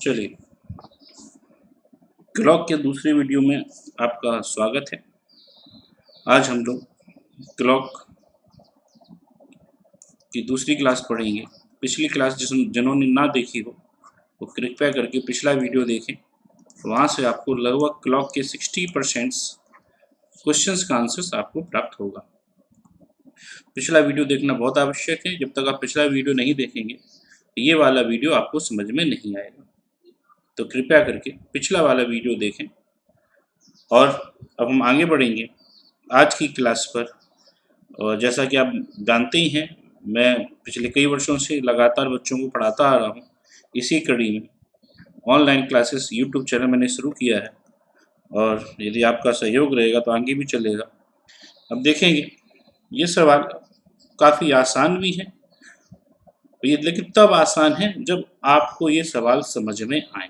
चलिए, क्लॉक के दूसरे वीडियो में आपका स्वागत है। आज हम लोग क्लॉक की दूसरी क्लास पढ़ेंगे। पिछली क्लास जिन्होंने ना देखी हो वो कृपया करके पिछला वीडियो देखें। वहाँ से आपको लगभग क्लॉक के 60% क्वेश्चंस का आंसर्स आपको प्राप्त होगा। पिछला वीडियो देखना बहुत आवश्यक है। जब तक आप पिछला वीडियो नहीं देखेंगे ये वाला वीडियो आपको समझ में नहीं आएगा। तो कृपया करके पिछला वाला वीडियो देखें। और अब हम आगे बढ़ेंगे आज की क्लास पर। और जैसा कि आप जानते ही हैं, मैं पिछले कई वर्षों से लगातार बच्चों को पढ़ाता आ रहा हूँ। इसी कड़ी में ऑनलाइन क्लासेस यूट्यूब चैनल मैंने शुरू किया है और यदि आपका सहयोग रहेगा तो आगे भी चलेगा। अब देखेंगे, ये सवाल काफ़ी आसान भी है, ये लेकिन तब आसान है जब आपको ये सवाल समझ में आए।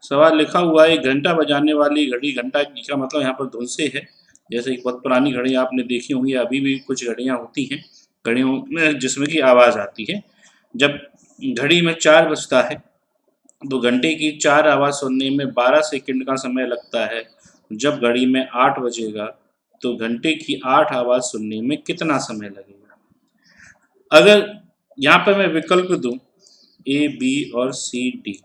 सवाल लिखा हुआ है, घंटा बजाने वाली घड़ी। घंटा का मतलब यहाँ पर धुन से है। जैसे एक बहुत पुरानी घड़ी आपने देखी होंगी, अभी भी कुछ घड़ियाँ होती हैं घड़ियों में जिसमें कि आवाज़ आती है। जब घड़ी में 4 बजता है तो घंटे की 4 आवाज़ सुनने में 12 सेकंड का समय लगता है। जब घड़ी में 8 बजेगा तो घंटे की 8 आवाज़ सुनने में कितना समय लगेगा। अगर यहाँ पर मैं विकल्प दूँ ए, बी और सी, डी,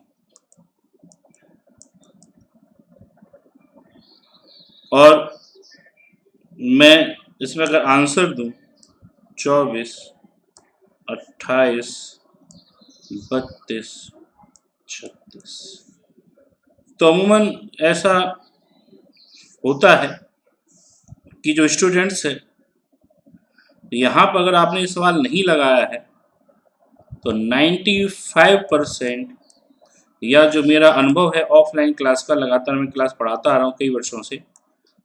और मैं इसमें अगर आंसर दूं 24, 28, 32, 36, तो अमूमन ऐसा होता है कि जो स्टूडेंट्स है, यहाँ पर अगर आपने ये सवाल नहीं लगाया है तो 95% या जो मेरा अनुभव है ऑफलाइन क्लास का, लगातार मैं क्लास पढ़ाता आ रहा हूँ कई वर्षों से,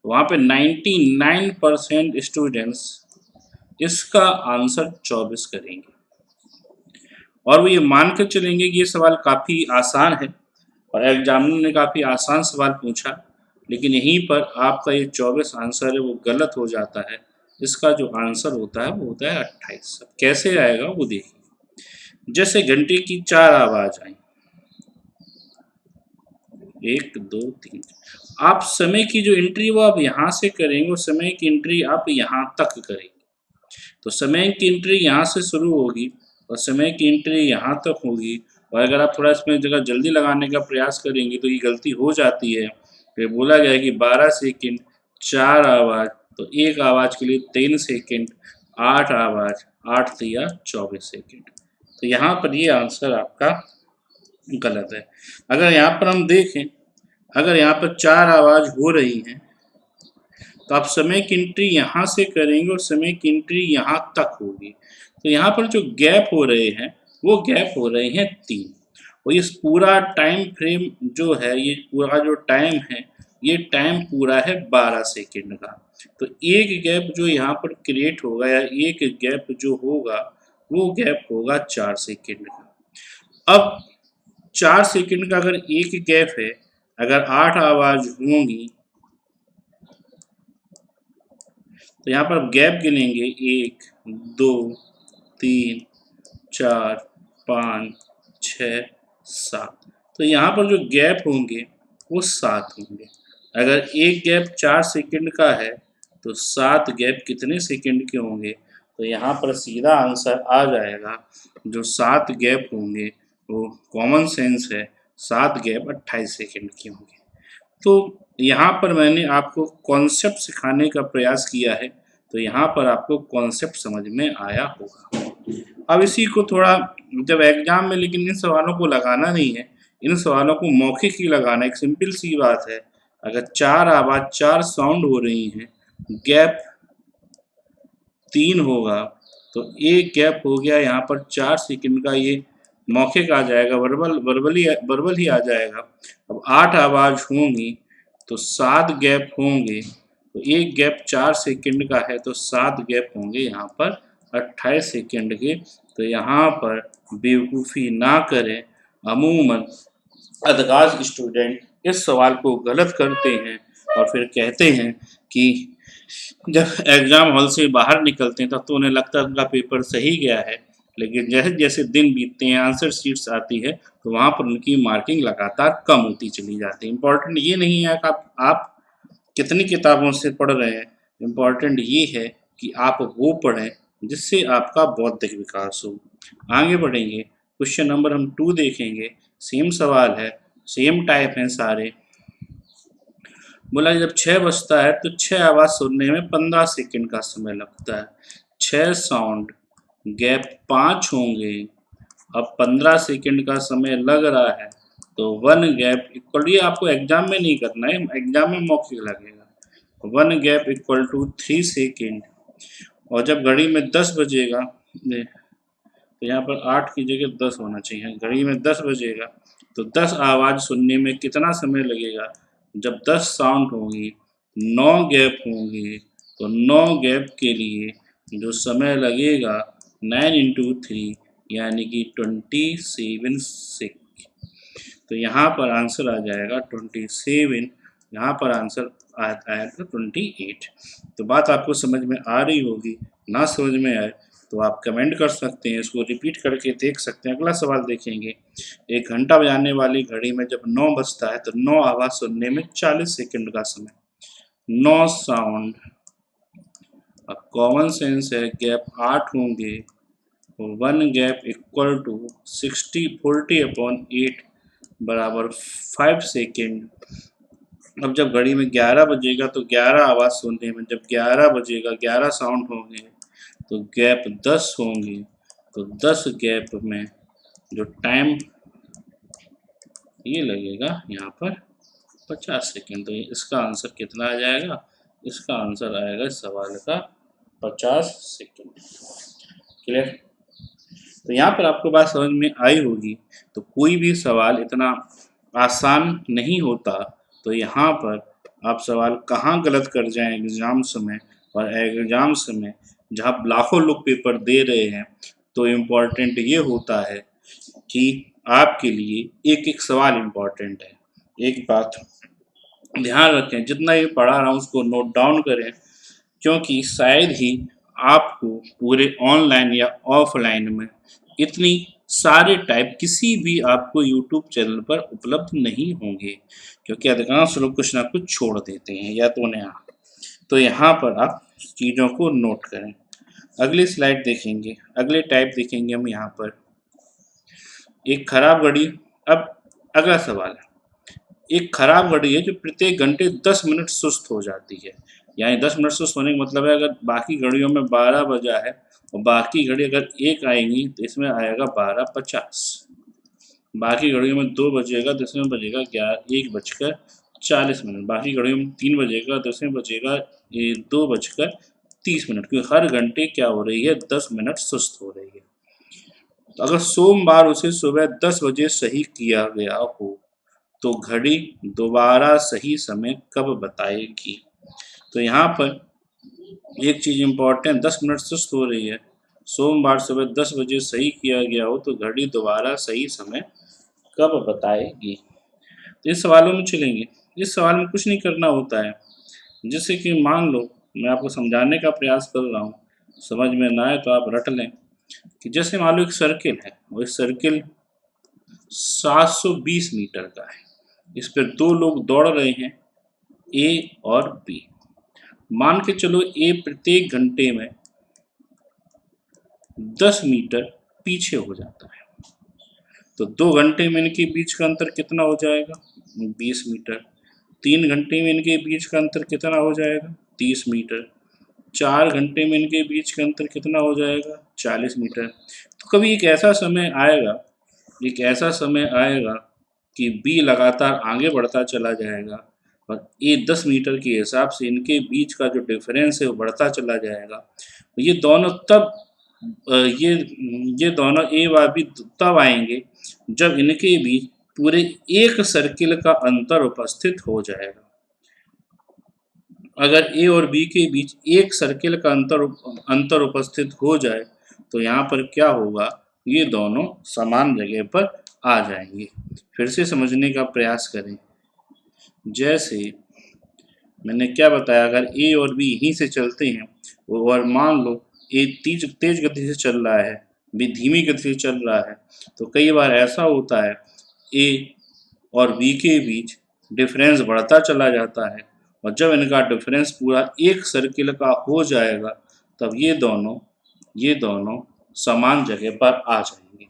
वहाँ पे 99% स्टूडेंट्स इसका आंसर 24 करेंगे। और वो ये मान कर चलेंगे कि ये सवाल काफ़ी आसान है और एग्जामिनर ने काफ़ी आसान सवाल पूछा, लेकिन यहीं पर आपका ये 24 आंसर है वो गलत हो जाता है। इसका जो आंसर होता है वो होता है 28। कैसे आएगा वो देखिए। जैसे घंटे की 4 आवाज़ आई, 1, 2, 3, आप समय की जो एंट्री वो आप यहाँ से करेंगे और समय की एंट्री आप यहाँ तक करेंगे। तो समय की एंट्री यहाँ से शुरू होगी और समय की एंट्री यहाँ तक होगी। और अगर आप थोड़ा इसमें जगह जल्दी लगाने का प्रयास करेंगे तो ये गलती हो जाती है। फिर बोला गया है कि 12 सेकंड 4 आवाज़, तो एक आवाज़ के लिए 3 सेकंड, 8 आवाज़, 8 तिया 24 सेकंड। तो यहाँ पर ये आंसर आपका गलत है। अगर यहाँ पर हम देखें, अगर यहाँ पर 4 आवाज़ हो रही हैं तो आप समय की एंट्री यहाँ से करेंगे और समय की एंट्री यहाँ तक होगी। तो यहाँ पर जो गैप हो रहे हैं वो गैप हो रहे हैं 3। और ये पूरा टाइम फ्रेम जो है, ये पूरा जो टाइम है, ये टाइम पूरा है 12 सेकंड का। तो एक गैप जो यहाँ पर क्रिएट होगा या एक गैप जो होगा वो गैप होगा 4 सेकंड का। अब 4 सेकंड का अगर एक गैप है, अगर 8 आवाज़ होंगी तो यहाँ पर आप गैप गिनेंगे 1, 2, 3, 4, 5, 6, 7। तो यहाँ पर जो गैप होंगे वो 7 होंगे। अगर एक गैप 4 सेकंड का है तो 7 गैप कितने सेकंड के होंगे? तो यहाँ पर सीधा आंसर आ जाएगा, जो 7 गैप होंगे वो कॉमन सेंस है, 7 गैप 28 सेकंड के होंगे। तो यहाँ पर मैंने आपको कॉन्सेप्ट सिखाने का प्रयास किया है, तो यहाँ पर आपको कॉन्सेप्ट समझ में आया होगा। अब इसी को थोड़ा जब एग्जाम में, लेकिन इन सवालों को लगाना नहीं है, इन सवालों को मौखिक ही लगाना। एक सिंपल सी बात है, अगर 4 आवाज़ 4 साउंड हो रही हैं, गैप 3 होगा तो एक गैप हो गया यहाँ पर 4 सेकंड का, ये मौखिक आ जाएगा, वर्बल ही आ जाएगा। अब 8 आवाज़ होंगी तो 7 गैप होंगे, तो एक गैप 4 सेकंड का है तो 7 गैप होंगे यहाँ पर 28 सेकंड के। तो यहाँ पर बेवकूफ़ी ना करें। अमूमन अधिकांश स्टूडेंट इस सवाल को गलत करते हैं और फिर कहते हैं कि जब एग्ज़ाम हॉल से बाहर निकलते हैं तब तो उन्हें लगता है उनका पेपर सही गया है, लेकिन जैसे जैसे दिन बीतते हैं, आंसर शीट्स आती है, तो वहाँ पर उनकी मार्किंग लगातार कम होती चली जाती है। इम्पॉर्टेंट ये नहीं है कि आप कितनी किताबों से पढ़ रहे हैं, इम्पॉर्टेंट ये है कि आप वो पढ़ें जिससे आपका बौद्धिक विकास हो। आगे बढ़ेंगे, क्वेश्चन नंबर हम 2 देखेंगे। सेम सवाल है, सेम टाइप हैं सारे। बोला जब 6 बजता है तो 6 आवाज़ सुनने में 15 सेकंड का समय लगता है। 6 साउंड गैप 5 होंगे। अब 15 सेकंड का समय लग रहा है, तो 1 गैप इक्वल, ये आपको एग्जाम में नहीं करना है, एग्जाम में मौखिक लगेगा। 1 गैप इक्वल टू 3 सेकेंड। और जब घड़ी में 10 बजेगा, तो यहाँ पर 8 की जगह 10 होना चाहिए। घड़ी में 10 बजेगा तो 10 आवाज़ सुनने में कितना समय लगेगा? जब 10 साउंड होंगी, 9 गैप होंगे, तो 9 गैप के लिए जो समय लगेगा 9 इंटू 3 यानी कि 27 सेकेंड। तो यहाँ पर आंसर आ जाएगा 27, यहाँ पर आंसर आएगा 28। तो बात आपको समझ में आ रही होगी। ना समझ में आए तो आप कमेंट कर सकते हैं, इसको रिपीट करके देख सकते हैं। अगला सवाल देखेंगे। एक घंटा बजाने वाली घड़ी में जब 9 बजता है तो 9 आवाज़ सुनने में 40 सेकंड का समय। 9 साउंड, अब कॉमन सेंस है, गैप 8 होंगे। 1 गैप इक्वल टू 40/8 बराबर 5 सेकेंड। अब जब घड़ी में 11 बजेगा तो 11 आवाज़ सुनने में, जब 11 बजेगा 11 साउंड होंगे, तो गैप 10 होंगे। तो 10 गैप में जो टाइम ये लगेगा यहाँ पर 50 सेकेंड। तो इसका आंसर कितना आ जाएगा? इसका आंसर आएगा इस सवाल का 50 सेकेंड। क्लियर? तो यहाँ पर आपको बात समझ में आई होगी। तो कोई भी सवाल इतना आसान नहीं होता, तो यहाँ पर आप सवाल कहाँ गलत कर जाएं एग्ज़ाम समय, और एग्ज़ाम समय जहाँ लाखों लोग पेपर दे रहे हैं, तो इम्पॉर्टेंट ये होता है कि आपके लिए एक एक सवाल इम्पॉर्टेंट है। एक बात ध्यान रखें, जितना ये पढ़ा रहा हूँ उसको नोट डाउन करें, क्योंकि शायद ही आपको पूरे ऑनलाइन या ऑफलाइन में इतनी सारे टाइप किसी भी आपको यूट्यूब चैनल पर उपलब्ध नहीं होंगे, क्योंकि अधिकांश लोग कुछ ना कुछ छोड़ देते हैं या तो उन्हें तो यहाँ पर आप चीज़ों को नोट करें। अगली स्लाइड देखेंगे, अगले टाइप देखेंगे हम यहाँ पर। एक खराब घड़ी। अब अगला सवाल है, एक खराब घड़ी है जो प्रत्येक घंटे 10 मिनट सुस्त हो जाती है। यानी 10 मिनट सुस्त होने का मतलब है, अगर बाकी घड़ियों में 12 बजा है और बाकी घड़ी अगर एक आएंगी तो इसमें आएगा 12:50। बाकी घड़ियों में 2 बजेगा तो इसमें बजेगा 1:40। बाकी घड़ियों में 3 बजेगा तो इसमें बजेगा 2:30, क्योंकि हर घंटे क्या हो रही है? 10 मिनट सुस्त हो रही है। तो अगर सोमवार उसे सुबह 10 बजे सही किया गया हो, तो घड़ी दोबारा सही समय कब बताएगी? तो यहाँ पर एक चीज़ इम्पॉर्टेंट, 10 मिनट सुस्त हो रही है, सोमवार सुबह 10 बजे सही किया गया हो, तो घड़ी दोबारा सही समय कब बताएगी? तो इस सवालों में चलेंगे। इस सवाल में कुछ नहीं करना होता है, जैसे कि मान लो मैं आपको समझाने का प्रयास कर रहा हूँ, समझ में ना आए तो आप रट लें कि जैसे मान लो एक सर्किल है, वो सर्किल 720 मीटर का है। इस पर 2 लोग दौड़ रहे हैं, ए और बी। मान के चलो ए प्रत्येक घंटे में 10 मीटर पीछे हो जाता है, तो 2 घंटे में इनके बीच का अंतर कितना हो जाएगा? 20 मीटर। 3 घंटे में इनके बीच का अंतर कितना हो जाएगा? 30 मीटर। 4 घंटे में इनके बीच का अंतर कितना हो जाएगा? 40 मीटर। तो कभी एक ऐसा समय आएगा कि बी लगातार आगे बढ़ता चला जाएगा और ए 10 मीटर के हिसाब से इनके बीच का जो डिफरेंस है वो बढ़ता चला जाएगा। ये दोनों तब ये दोनों ए व बी तब आएंगे जब इनके बीच पूरे एक सर्किल का अंतर उपस्थित हो जाएगा। अगर ए और बी के बीच एक सर्किल का अंतर उपस्थित हो जाए तो यहाँ पर क्या होगा? ये दोनों समान जगह पर आ जाएंगे। फिर से समझने का प्रयास करें। जैसे मैंने क्या बताया, अगर ए और बी यहीं से चलते हैं और मान लो ए तेज गति से चल रहा है भी धीमी गति से चल रहा है, तो कई बार ऐसा होता है ए और बी के बीच डिफरेंस बढ़ता चला जाता है, और जब इनका डिफरेंस पूरा एक सर्किल का हो जाएगा तब ये दोनों समान जगह पर आ जाएंगे।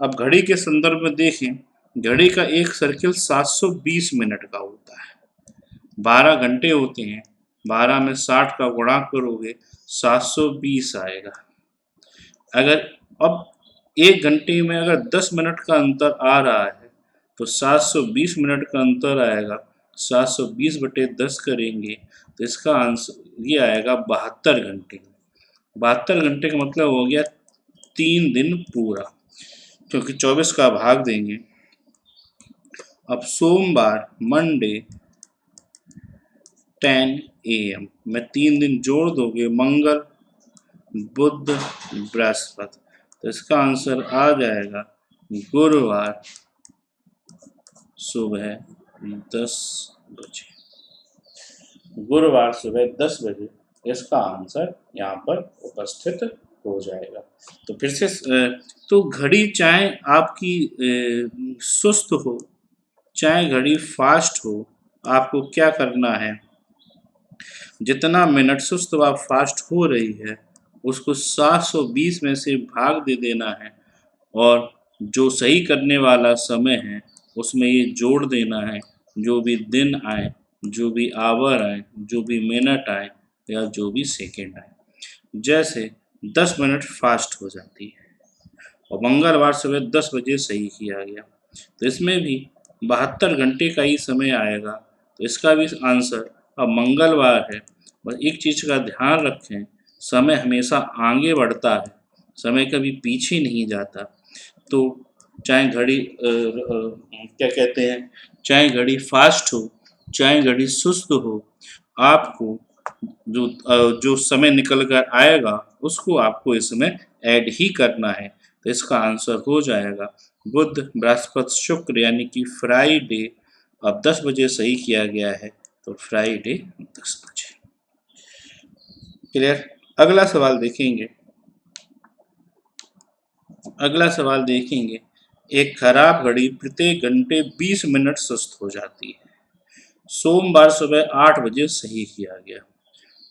अब घड़ी के संदर्भ में देखें, घड़ी का एक सर्किल 720 मिनट का होता है, 12 घंटे होते हैं, 12 में 60 का गुणा करोगे 720 आएगा। अगर अब एक घंटे में अगर 10 मिनट का अंतर आ रहा है तो 720 मिनट का अंतर आएगा, 720 बटे 10 करेंगे तो इसका आंसर ये आएगा 72 घंटे। 72 घंटे का मतलब हो गया 3 दिन पूरा, क्योंकि 24 का भाग देंगे। अब सोमवार मंडे 10 AM में 3 दिन जोड़ दोगे, मंगल बुध बृहस्पति, तो इसका आंसर आ जाएगा गुरुवार सुबह 10 बजे। गुरुवार सुबह 10 बजे इसका आंसर यहाँ पर उपस्थित हो जाएगा। तो फिर से तो घड़ी चाहे आपकी सुस्त हो चाहे घड़ी फास्ट हो, आपको क्या करना है, जितना मिनट सुस्त व फास्ट हो रही है उसको 720 में से भाग दे देना है, और जो सही करने वाला समय है उसमें ये जोड़ देना है, जो भी दिन आए, जो भी आवर आए, जो भी मिनट आए या जो भी सेकंड आए। जैसे 10 मिनट फास्ट हो जाती है और मंगलवार सुबह 10 बजे सही किया गया, तो इसमें भी 72 घंटे का ही समय आएगा, तो इसका भी आंसर अब मंगलवार है। बस एक चीज़ का ध्यान रखें, समय हमेशा आगे बढ़ता है, समय कभी पीछे नहीं जाता। तो चाहे घड़ी क्या कहते हैं, चाहे घड़ी फास्ट हो चाहे घड़ी सुस्त हो, आपको जो समय निकल कर आएगा उसको आपको इसमें ऐड ही करना है। तो इसका आंसर हो जाएगा बुध बृहस्पति शुक्र, यानी कि फ्राइडे। अब 10 बजे सही किया गया है तो फ्राइडे 10 बजे। क्लियर। अगला सवाल देखेंगे। अगला सवाल देखेंगे, एक खराब घड़ी प्रत्येक घंटे 20 मिनट सुस्त हो जाती है। सोमवार सुबह 8 बजे सही किया गया।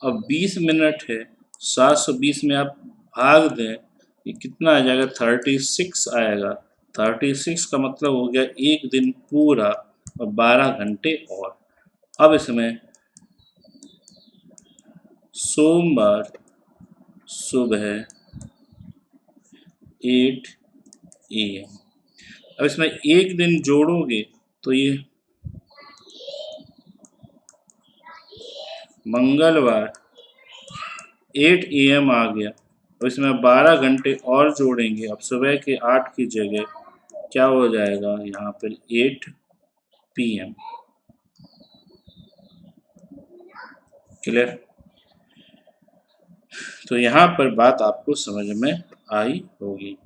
अब 20 मिनट है, 720 में आप भाग दें, ये कितना आ जाएगा, 36 आएगा। 36 का मतलब हो गया एक दिन पूरा और 12 घंटे और। अब इसमें सोमवार सुबह 8 AM, अब इसमें एक दिन जोड़ोगे तो ये मंगलवार 8 AM आ गया, और इसमें 12 घंटे और जोड़ेंगे। अब सुबह के 8 की जगह क्या हो जाएगा, यहाँ पर 8 PM। क्लियर। तो यहाँ पर बात आपको समझ में आई होगी।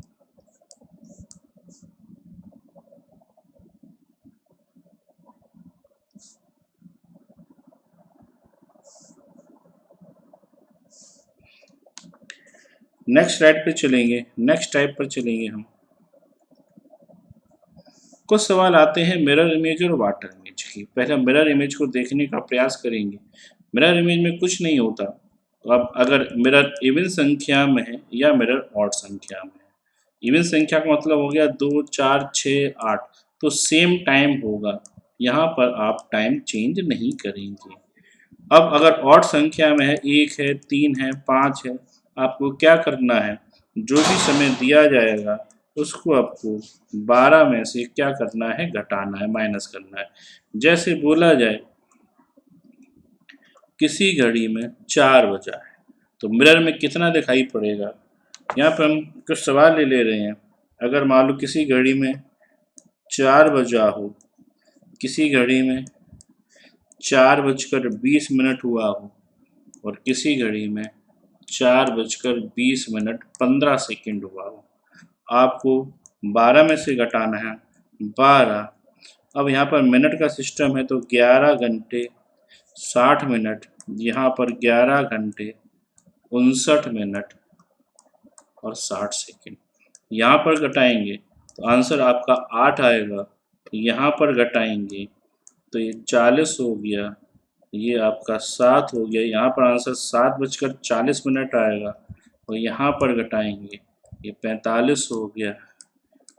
नेक्स्ट टाइप पे चलेंगे, नेक्स्ट टाइप पर चलेंगे हम। कुछ सवाल आते हैं मिरर इमेज और वाटर इमेज की। पहले मिरर इमेज को देखने का प्रयास करेंगे। मिरर इमेज में कुछ नहीं होता। अब अगर मिरर इवन संख्या में है या मिरर ऑड संख्या में है, इवन संख्या का मतलब हो गया 2 4 6 8, तो सेम टाइम होगा, यहाँ पर आप टाइम चेंज नहीं करेंगे। अब अगर ऑड संख्या में है, 1 है 3 है 5 है, आपको क्या करना है, जो भी समय दिया जाएगा उसको आपको 12 में से क्या करना है, घटाना है, माइनस करना है। जैसे बोला जाए किसी घड़ी में 4 बजा है तो मिरर में कितना दिखाई पड़ेगा। यहाँ पर हम कुछ सवाल ले रहे हैं। अगर मान लो किसी घड़ी में 4 बजा हो, किसी घड़ी में 4:20 हुआ हो, और किसी घड़ी में 4:20 हुआ हो, आपको 12 में से घटाना है 12। अब यहाँ पर मिनट का सिस्टम है तो 11 घंटे 60 मिनट, यहाँ पर 11 घंटे 59 मिनट और 60 सेकंड। यहाँ पर घटाएंगे तो आंसर आपका 8 आएगा। यहाँ पर घटाएंगे तो ये 40 हो गया, ये आपका 7 हो गया। यहाँ पर आंसर 7:40 आएगा और यहाँ पर घटाएंगे ये 45 हो गया,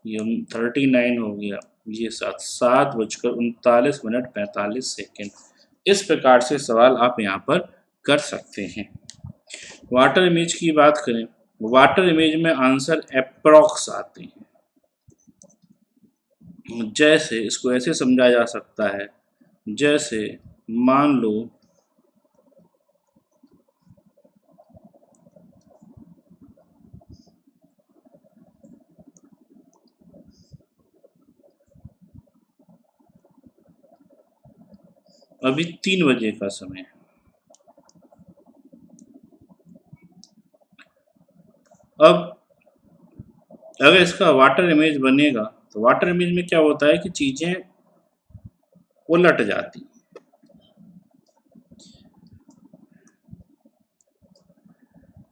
ये 39 हो गया, ये 7:39:45। इस प्रकार से सवाल आप यहाँ पर कर सकते हैं। वाटर इमेज की बात करें, वाटर इमेज में आंसर अप्रॉक्स आते हैं। जैसे इसको ऐसे समझा जा सकता है, जैसे मान लो अभी 3 बजे का समय है, अब अगर इसका वाटर इमेज बनेगा तो वाटर इमेज में क्या होता है कि चीजें उलट जाती।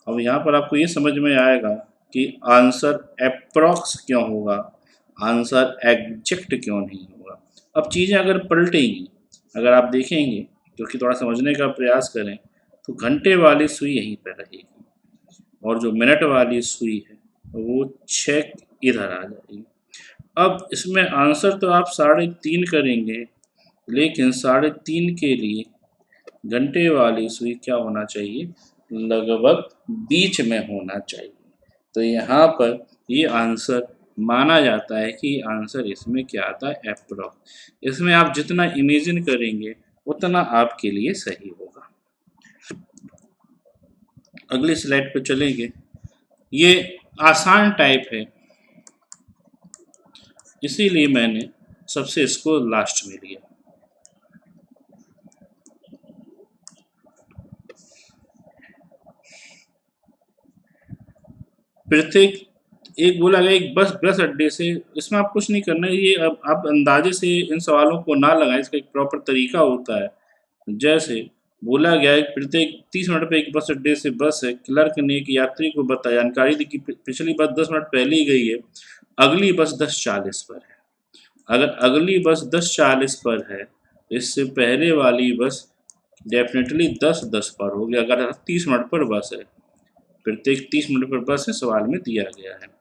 अब यहाँ पर आपको ये समझ में आएगा कि आंसर अप्रॉक्स क्यों होगा, आंसर एग्जैक्ट क्यों नहीं होगा। अब चीज़ें अगर पलटेंगी, अगर आप देखेंगे जो कि थोड़ा समझने का प्रयास करें तो घंटे वाली सुई यहीं पर रहेगी और जो मिनट वाली सुई है वो 6 इधर आ जाएगी। अब इसमें आंसर तो आप 3.5 करेंगे, लेकिन 3.5 के लिए घंटे वाली सुई क्या होना चाहिए, लगभग बीच में होना चाहिए। तो यहाँ पर ये आंसर माना जाता है कि आंसर इसमें क्या आता है, अप्रॉक्स। इसमें आप जितना इमेजिन करेंगे उतना आपके लिए सही होगा। अगली स्लाइड पर चलेंगे। ये आसान टाइप है, इसीलिए मैंने सबसे इसको लास्ट में लिया। प्रत्येक एक बोला गया एक बस अड्डे से, इसमें आप कुछ नहीं करना है, ये अब आप अंदाजे से इन सवालों को ना लगाएं, इसका एक प्रॉपर तरीका होता है। जैसे बोला गया है प्रत्येक 30 मिनट पे एक बस अड्डे से बस है, क्लर्क ने एक यात्री को बताया, जानकारी दी कि पिछली बस 10 मिनट पहले ही गई है, अगली बस 10:40 पर है। अगर अगली बस 10:40 पर है तो इससे पहले वाली बस डेफिनेटली 10:10 पर होगी। अगर 30 मिनट पर बस है, प्रत्येक 30 मिनट पर बस है, सवाल में दिया गया है।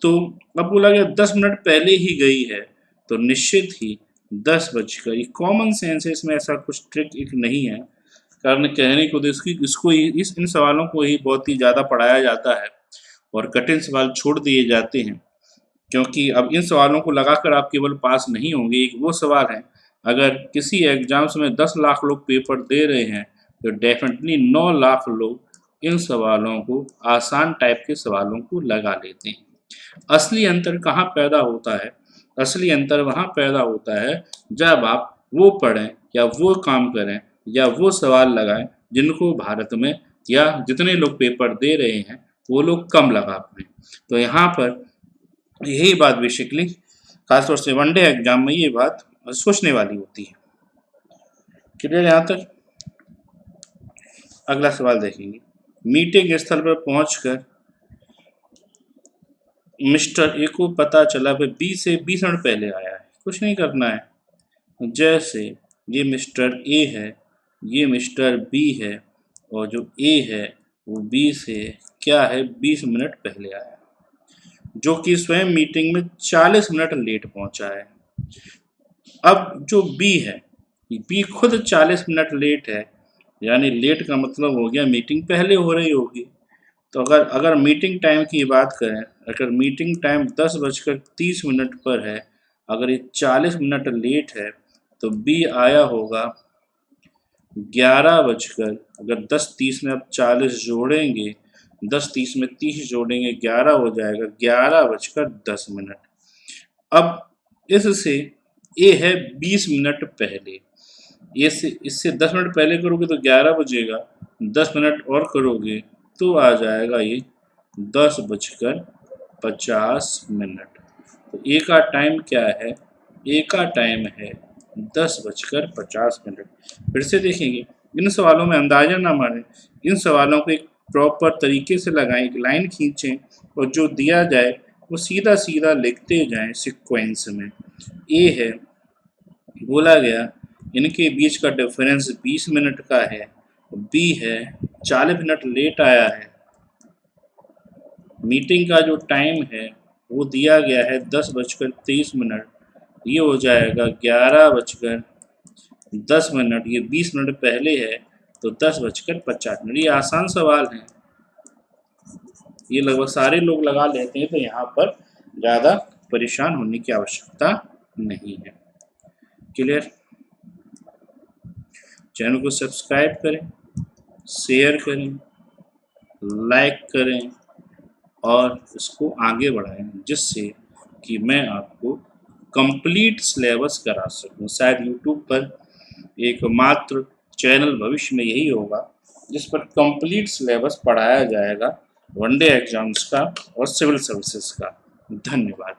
तो अब बोला गया 10 मिनट पहले ही गई है तो निश्चित ही 10 बजकर, ये कॉमन सेंस है, इसमें ऐसा कुछ ट्रिक एक नहीं है। कारण कहने को तो इसको ही इन सवालों को ही बहुत ही ज़्यादा पढ़ाया जाता है और कठिन सवाल छोड़ दिए जाते हैं, क्योंकि अब इन सवालों को लगाकर आप केवल पास नहीं होंगे। एक वो सवाल है, अगर किसी एग्जाम्स में 10 लाख लोग पेपर दे रहे हैं तो डेफिनेटली 9 लाख लोग इन सवालों को, आसान टाइप के सवालों को लगा लेते हैं। असली अंतर कहाँ पैदा होता है, असली अंतर वहाँ पैदा होता है जब आप वो पढ़ें या वो काम करें या वो सवाल लगाएं जिनको भारत में या जितने लोग पेपर दे रहे हैं वो लोग कम लगा पाएं। तो यहाँ पर यही बात बेसिकली खासतौर से वनडे एग्जाम में ये बात सोचने वाली होती है। क्लियर यहाँ तक? अगला सवाल देखेंगे। मीटिंग स्थल पर पहुंचकर मिस्टर ए को पता चला वह बी से 20 मिनट पहले आया है। कुछ नहीं करना है, जैसे ये मिस्टर ए है, ये मिस्टर बी है और जो ए है वो बी से क्या है 20 मिनट पहले आया, जो कि स्वयं मीटिंग में 40 मिनट लेट पहुंचा है। अब जो बी है, बी खुद 40 मिनट लेट है, यानी लेट का मतलब हो गया मीटिंग पहले हो रही होगी। तो अगर मीटिंग टाइम की बात करें, अगर मीटिंग टाइम 10:30 पर है, अगर ये 40 मिनट लेट है तो बी आया होगा 11 बजकर, अगर 10:30 में आप 40 जोड़ेंगे, 10:30 में 30 जोड़ेंगे 11 हो जाएगा, 11:10। अब इससे ए है 20 मिनट पहले, इससे 10 मिनट पहले करोगे तो 11 बजेगा, 10 मिनट और करोगे तो आ जाएगा ये 10:50। तो ए का टाइम क्या है, ए का टाइम है 10:50। फिर से देखेंगे, इन सवालों में अंदाजा ना मारें, इन सवालों को एक प्रॉपर तरीके से लगाएं, एक लाइन खींचें और जो दिया जाए वो सीधा सीधा लिखते जाएं सीक्वेंस में। ए है, बोला गया इनके बीच का डिफरेंस 20 मिनट का है। बी है 40 मिनट लेट आया है। मीटिंग का जो टाइम है वो दिया गया है 10:23। ये हो जाएगा 11:10। ये 20 मिनट पहले है तो 10:50। ये आसान सवाल है, ये लगभग सारे लोग लगा लेते हैं, तो यहाँ पर ज़्यादा परेशान होने की आवश्यकता नहीं है। क्लियर? चैनल को सब्सक्राइब करें, शेयर करें, लाइक करें और इसको आगे बढ़ाएं, जिससे कि मैं आपको कंप्लीट सिलेबस करा सकूं। शायद यूट्यूब पर एकमात्र चैनल भविष्य में यही होगा जिस पर कंप्लीट सिलेबस पढ़ाया जाएगा वनडे एग्जाम्स का और सिविल सर्विसेज का। धन्यवाद।